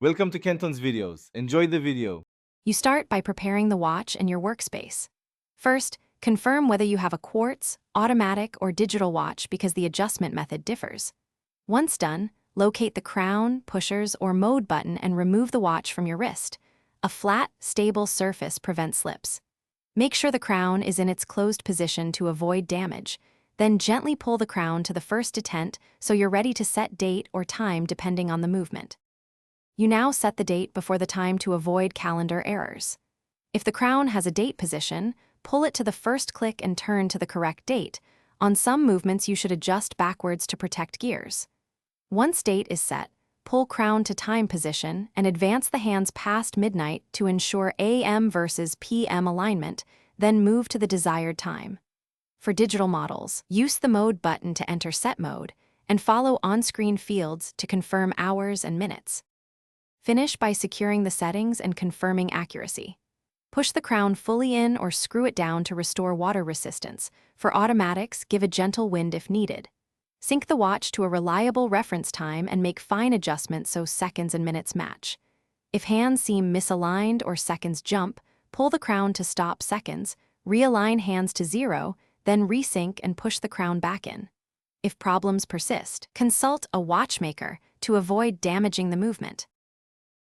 Welcome to Kenton's videos. Enjoy the video. You start by preparing the watch and your workspace. First, confirm whether you have a quartz, automatic, or digital watch because the adjustment method differs. Once done, locate the crown, pushers, or mode button and remove the watch from your wrist. A flat, stable surface prevents slips. Make sure the crown is in its closed position to avoid damage. Then gently pull the crown to the first detent so you're ready to set date or time depending on the movement. You now set the date before the time to avoid calendar errors. If the crown has a date position, pull it to the first click and turn to the correct date. On some movements, you should adjust backwards to protect gears. Once date is set, pull crown to time position and advance the hands past midnight to ensure AM versus PM alignment, then move to the desired time. For digital models, use the mode button to enter set mode and follow on-screen fields to confirm hours and minutes. Finish by securing the settings and confirming accuracy. Push the crown fully in or screw it down to restore water resistance. For automatics, give a gentle wind if needed. Sync the watch to a reliable reference time and make fine adjustments so seconds and minutes match. If hands seem misaligned or seconds jump, pull the crown to stop seconds, realign hands to 0, then resync and push the crown back in. If problems persist, consult a watchmaker to avoid damaging the movement.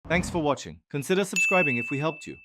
Thanks for watching. Consider subscribing if we helped you.